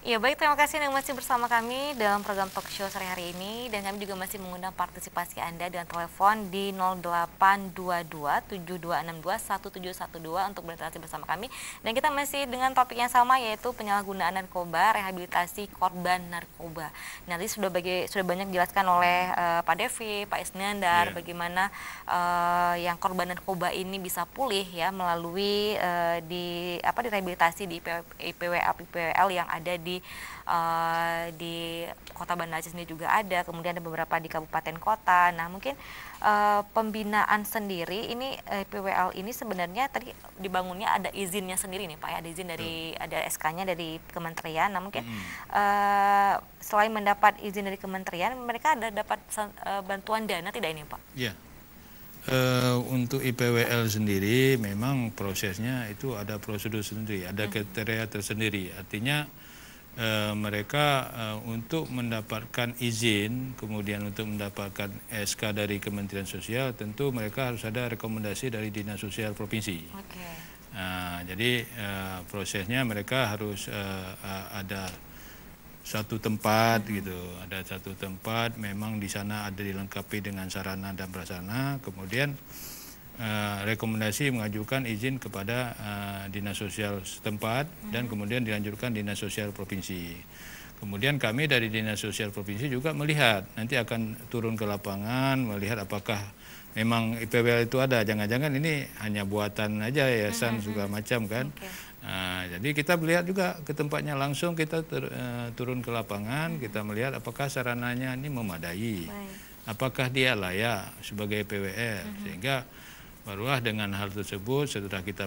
Iya baik, terima kasih yang masih bersama kami dalam program talk show sore hari ini, dan kami juga masih mengundang partisipasi Anda dengan telepon di 0822 7262 1712 untuk berinteraksi bersama kami. Dan kita masih dengan topik yang sama, yaitu penyalahgunaan narkoba, rehabilitasi korban narkoba. Nanti sudah banyak dijelaskan oleh Pak Devi, Pak Isnandar, bagaimana yang korban narkoba ini bisa pulih ya melalui direhabilitasi di IPWL yang ada di Kota Banda Aceh sendiri juga ada, kemudian ada beberapa di kabupaten kota. Nah mungkin pembinaan sendiri ini PWL ini sebenarnya tadi dibangunnya ada izinnya sendiri nih Pak ya, ada izin dari ada SK-nya dari kementerian. Nah mungkin selain mendapat izin dari kementerian, mereka ada dapat bantuan dana tidak ini Pak? Ya. Untuk IPWL sendiri memang prosesnya itu ada prosedur sendiri, ada kriteria tersendiri. Artinya mereka untuk mendapatkan izin, kemudian untuk mendapatkan SK dari Kementerian Sosial, tentu mereka harus ada rekomendasi dari Dinas Sosial Provinsi. Jadi prosesnya mereka harus ada satu tempat gitu, ada satu tempat, memang di sana ada dilengkapi dengan sarana dan prasarana, kemudian rekomendasi mengajukan izin kepada Dinas Sosial setempat dan kemudian dilanjutkan Dinas Sosial Provinsi. Kemudian kami dari Dinas Sosial Provinsi juga melihat, nanti akan turun ke lapangan, melihat apakah memang IPWL itu ada, jangan-jangan ini hanya buatan aja, yayasan segala macam kan. Jadi kita melihat juga ke tempatnya langsung, kita turun ke lapangan, kita melihat apakah sarananya ini memadai, apakah dia layak sebagai PWL, sehingga barulah dengan hal tersebut setelah kita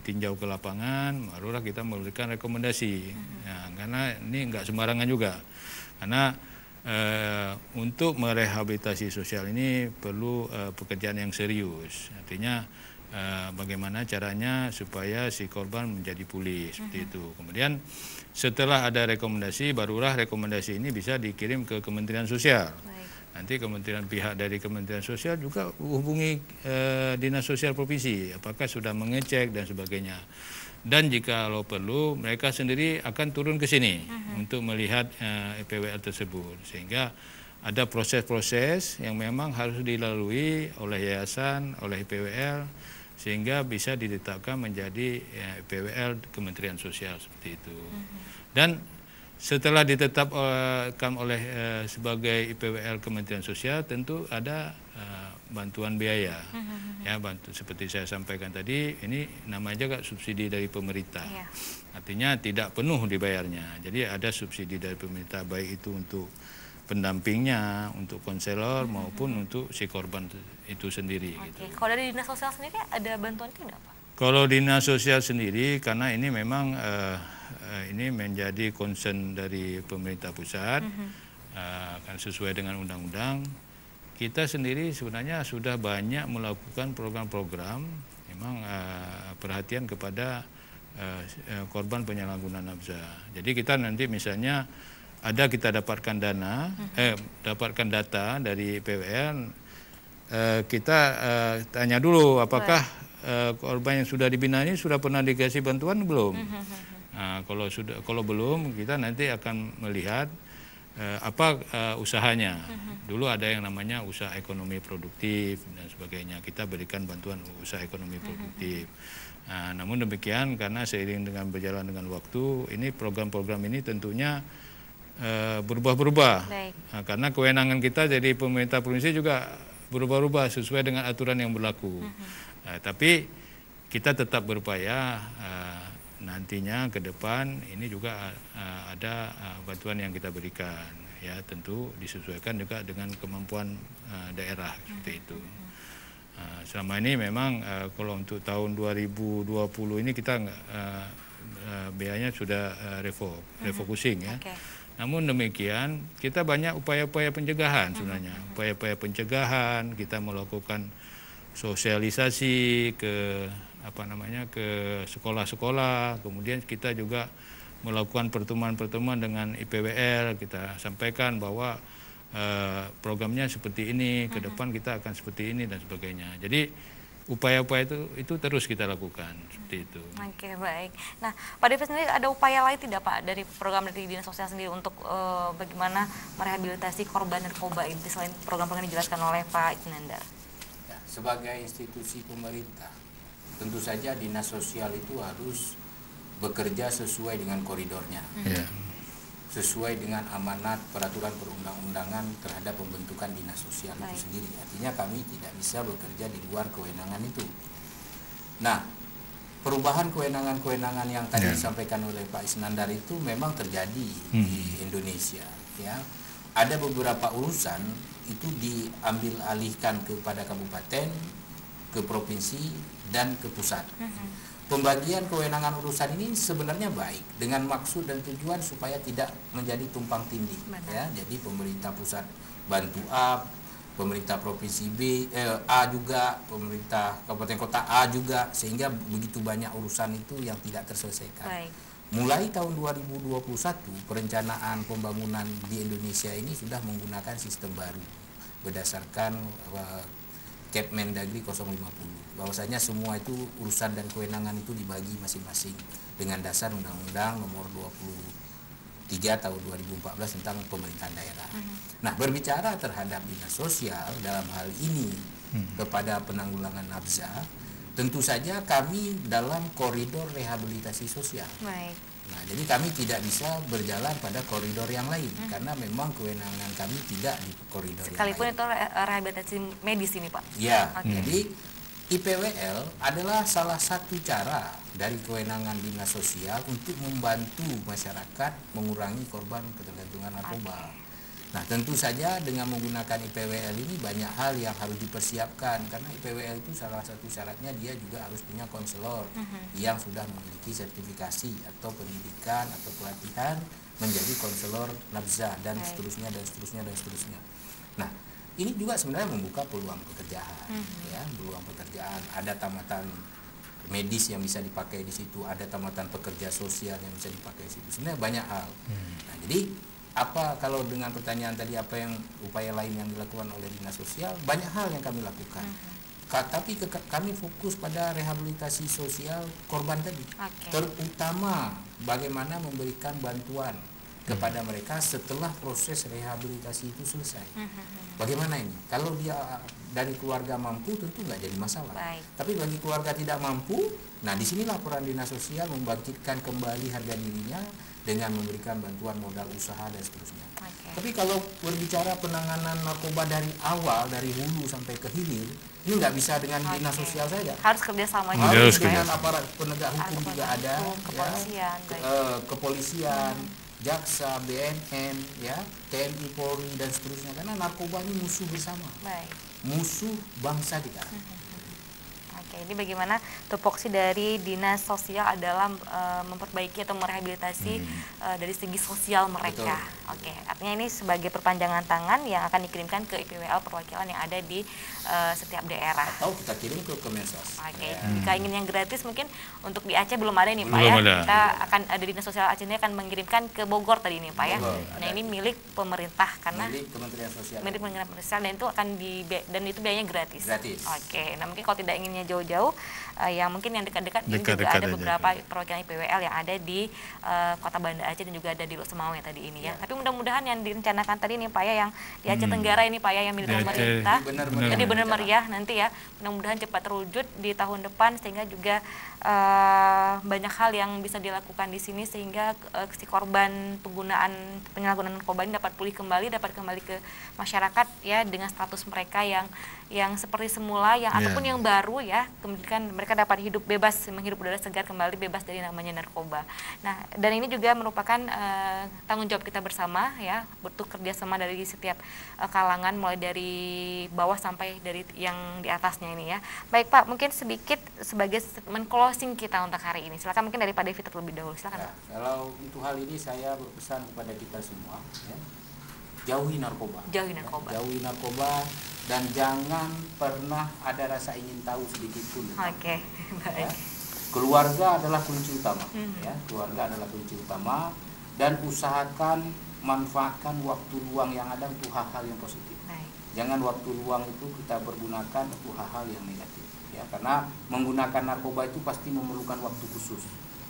tinjau ke lapangan, barulah kita memberikan rekomendasi. Karena ini enggak sembarangan juga, karena untuk merehabilitasi sosial ini perlu pekerjaan yang serius. Artinya bagaimana caranya supaya si korban menjadi pulih, seperti itu. Kemudian setelah ada rekomendasi, barulah rekomendasi ini bisa dikirim ke Kementerian Sosial. Nanti pihak dari Kementerian Sosial juga hubungi Dinas Sosial Provinsi, apakah sudah mengecek dan sebagainya. Dan jika perlu, mereka sendiri akan turun ke sini untuk melihat IPWL tersebut. Sehingga ada proses-proses yang memang harus dilalui oleh yayasan, oleh IPWL, sehingga bisa ditetapkan menjadi IPWL Kementerian Sosial, seperti itu. Dan setelah ditetapkan oleh sebagai IPWL Kementerian Sosial, tentu ada bantuan biaya. Ya, seperti saya sampaikan tadi, ini namanya juga subsidi dari pemerintah. Artinya tidak penuh dibayarnya. Jadi ada subsidi dari pemerintah, baik itu untuk pendampingnya, untuk konselor maupun untuk si korban itu sendiri. Gitu. Kalau dari Dinas Sosial sendiri ada bantuan tidak Pak? Kalau Dinas Sosial sendiri, karena ini memang ini menjadi concern dari pemerintah pusat, kan sesuai dengan undang-undang, kita sendiri sebenarnya sudah banyak melakukan program-program memang perhatian kepada korban penyalahgunaan nafsa. Jadi kita nanti misalnya kita dapatkan dapatkan data dari PWL, kita tanya dulu apakah korban yang sudah dibina ini sudah pernah dikasih bantuan belum? Kalau belum, kita nanti akan melihat apa usahanya. Dulu ada yang namanya usaha ekonomi produktif dan sebagainya. Kita berikan bantuan usaha ekonomi produktif. Namun demikian, karena seiring dengan berjalan dengan waktu, ini program-program ini tentunya berubah-ubah. Karena kewenangan kita jadi pemerintah provinsi juga berubah-ubah sesuai dengan aturan yang berlaku. Tapi kita tetap berupaya nantinya ke depan ini juga ada bantuan yang kita berikan, ya tentu disesuaikan juga dengan kemampuan daerah, seperti itu. Selama ini memang kalau untuk tahun 2020 ini kita biayanya sudah refocusing ya. Namun demikian kita banyak upaya-upaya pencegahan sebenarnya, upaya-upaya pencegahan, kita melakukan sosialisasi ke sekolah-sekolah, kemudian kita juga melakukan pertemuan-pertemuan dengan IPWL, kita sampaikan bahwa programnya seperti ini, ke depan kita akan seperti ini dan sebagainya. Jadi upaya-upaya itu terus kita lakukan seperti itu. Oke, baik. Nah, Pak Devi sendiri ada upaya lain tidak Pak dari program dari Dinas Sosial sendiri untuk bagaimana merehabilitasi korban narkoba ini selain program-program yang dijelaskan oleh Pak Isnandar? Ya, sebagai institusi pemerintah, tentu saja Dinas Sosial itu harus bekerja sesuai dengan koridornya. Sesuai dengan amanat peraturan perundang-undangan terhadap pembentukan dinas sosial itu sendiri. Artinya kami tidak bisa bekerja di luar kewenangan itu. Nah, perubahan kewenangan-kewenangan yang tadi disampaikan oleh Pak Isnandar itu memang terjadi di Indonesia. Ya, ada beberapa urusan itu diambil alihkan kepada kabupaten, ke provinsi, dan ke pusat. Pembagian kewenangan urusan ini sebenarnya baik dengan maksud dan tujuan supaya tidak menjadi tumpang tindih. Ya, jadi pemerintah pusat bantu A, pemerintah provinsi B, A juga, pemerintah kabupaten kota A juga, sehingga begitu banyak urusan itu yang tidak terselesaikan. Baik. Mulai tahun 2021 perencanaan pembangunan di Indonesia ini sudah menggunakan sistem baru berdasarkan Kepmendagri 050, bahwasanya semua itu urusan dan kewenangan itu dibagi masing-masing dengan dasar Undang-Undang Nomor 23 Tahun 2014 tentang pemerintahan daerah. Nah, berbicara terhadap dinas sosial dalam hal ini kepada penanggulangan nafsa, tentu saja kami dalam koridor rehabilitasi sosial. Baik. Nah, jadi kami tidak bisa berjalan pada koridor yang lain karena memang kewenangan kami tidak di koridor Sekalipun yang lain. itu rehabilitasi medis ini Pak. Ya, jadi IPWL adalah salah satu cara dari kewenangan dinas sosial untuk membantu masyarakat mengurangi korban ketergantungan narkoba. Nah, tentu saja dengan menggunakan IPWL ini banyak hal yang harus dipersiapkan karena IPWL itu salah satu syaratnya dia juga harus punya konselor yang sudah memiliki sertifikasi atau pendidikan atau pelatihan menjadi konselor nafsa dan seterusnya dan seterusnya dan seterusnya. Nah, ini juga sebenarnya membuka peluang pekerjaan, ya, peluang pekerjaan. Ada tamatan medis yang bisa dipakai di situ, ada tamatan pekerja sosial yang bisa dipakai di situ. Sebenarnya banyak hal. Nah, jadi apa kalau dengan pertanyaan tadi apa yang upaya lain yang dilakukan oleh dinas sosial, banyak hal yang kami lakukan. Tapi kami fokus pada rehabilitasi sosial korban tadi, terutama bagaimana memberikan bantuan kepada mereka setelah proses rehabilitasi itu selesai. Bagaimana ini? Kalau dia dari keluarga mampu tentu nggak jadi masalah. Tapi bagi keluarga tidak mampu, nah disinilah peran dinas sosial membangkitkan kembali harga dirinya dengan memberikan bantuan modal usaha dan seterusnya. Tapi kalau berbicara penanganan narkoba dari awal, dari hulu sampai ke hilir, ini nggak bisa dengan dinas sosial saja. Harus kerjasama juga. Harus dengan aparat penegak hukum juga ada, kepolisian, kepolisian, jaksa, BNN, ya, TNI, Polri dan seterusnya. Karena narkoba ini musuh bersama, musuh bangsa kita. Oke, ini bagaimana tupoksi dari dinas sosial adalah memperbaiki atau merehabilitasi dari segi sosial mereka. Betul. Oke, artinya ini sebagai perpanjangan tangan yang akan dikirimkan ke IPWL perwakilan yang ada di setiap daerah. Atau kita kirim ke Kemensos. Oke, jika ingin yang gratis mungkin untuk di Aceh belum ada nih Pak Belum ya. ada. Kita akan ada dinas sosial Aceh ini akan mengirimkan ke Bogor tadi nih Pak ya. Bogor, Nah, ini milik pemerintah karena milik Kementerian Sosial. milik Kementerian Sosial dan itu akan dan itu biayanya gratis. Gratis. Oke, nah mungkin kalau tidak inginnya jauh-jauh, yang mungkin yang dekat-dekat ini juga Dekat-dekat ada aja. beberapa perwakilan IPWL yang ada di Kota Banda Aceh dan juga ada di Losemawe tadi ini ya. Tapi mudah-mudahan yang direncanakan tadi nih Pak ya yang di Aceh Tenggara ini Pak ya yang milik Di Aceh. pemerintah, Benar-benar jadi benar meriah nanti ya. Mudah-mudahan cepat terwujud di tahun depan sehingga juga banyak hal yang bisa dilakukan di sini sehingga si korban penyalahgunaan narkoba ini dapat pulih kembali, dapat kembali ke masyarakat ya dengan status mereka yang seperti semula ataupun yang baru ya, kemudian mereka dapat hidup bebas, menghirup udara segar kembali bebas dari namanya narkoba. Nah, dan ini juga merupakan tanggung jawab kita bersama ya, butuh kerjasama dari setiap kalangan mulai dari bawah sampai dari yang di atasnya ini ya. Baik Pak, mungkin sedikit sebagai statement closing kita untuk hari ini. Silakan mungkin dari Pak Devi terlebih dahulu. Silakan. Ya, kalau untuk hal ini saya berpesan kepada kita semua ya, jauhi narkoba. Jauhi narkoba. Jauhi narkoba dan jangan pernah ada rasa ingin tahu sedikit pun. Oke, baik. Ya. Keluarga adalah kunci utama, ya. Keluarga adalah kunci utama dan usahakan manfaatkan waktu luang yang ada untuk hal-hal yang positif. Baik. Jangan waktu luang itu kita pergunakan untuk hal-hal yang negatif. ya, karena menggunakan narkoba itu pasti memerlukan waktu khusus.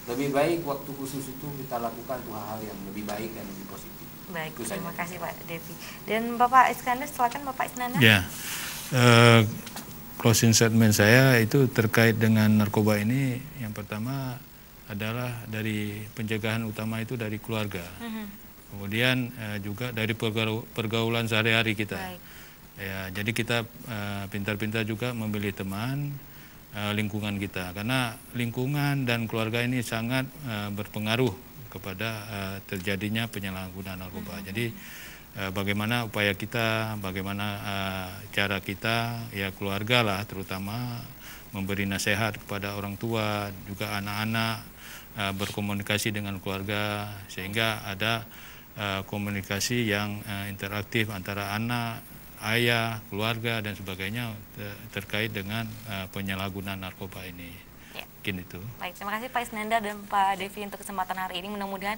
Lebih baik waktu khusus itu kita lakukan untuk hal-hal yang lebih baik dan lebih positif. Baik, Itu terima saja. kasih Pak Devi. Dan Bapak Iskandar, silakan Bapak Isnanda. Ya, closing statement saya itu terkait dengan narkoba ini. Yang pertama adalah dari pencegahan utama itu dari keluarga. Kemudian juga dari pergaulan sehari-hari kita. Baik. Ya, jadi kita pintar-pintar juga memilih teman, lingkungan kita, karena lingkungan dan keluarga ini sangat berpengaruh kepada terjadinya penyalahgunaan narkoba. Jadi bagaimana upaya kita, bagaimana cara kita, ya keluarga lah terutama, memberi nasihat kepada orang tua, juga anak-anak, berkomunikasi dengan keluarga sehingga ada komunikasi yang interaktif antara anak, ayah, keluarga dan sebagainya terkait dengan penyalahgunaan narkoba ini. Ya. Mungkin itu. Baik, terima kasih Pak Isnanda dan Pak Devi untuk kesempatan hari ini. Mudah-mudahan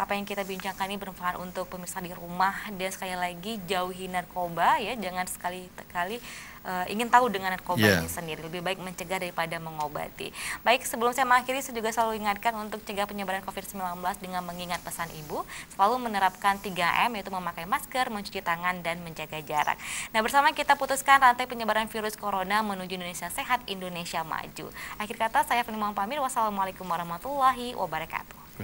apa yang kita bincangkan ini bermanfaat untuk pemirsa di rumah, dan sekali lagi jauhi narkoba ya, jangan sekali-kali ingin tahu dengan narkoba ini sendiri. Lebih baik mencegah daripada mengobati. Baik, sebelum saya mengakhiri, saya juga selalu ingatkan untuk cegah penyebaran COVID-19 dengan mengingat pesan Ibu, selalu menerapkan 3M, yaitu memakai masker, mencuci tangan, dan menjaga jarak. Nah, bersama kita putuskan rantai penyebaran virus corona menuju Indonesia sehat, Indonesia maju. Akhir kata, saya Feni mohon pamit. Wassalamualaikum warahmatullahi wabarakatuh.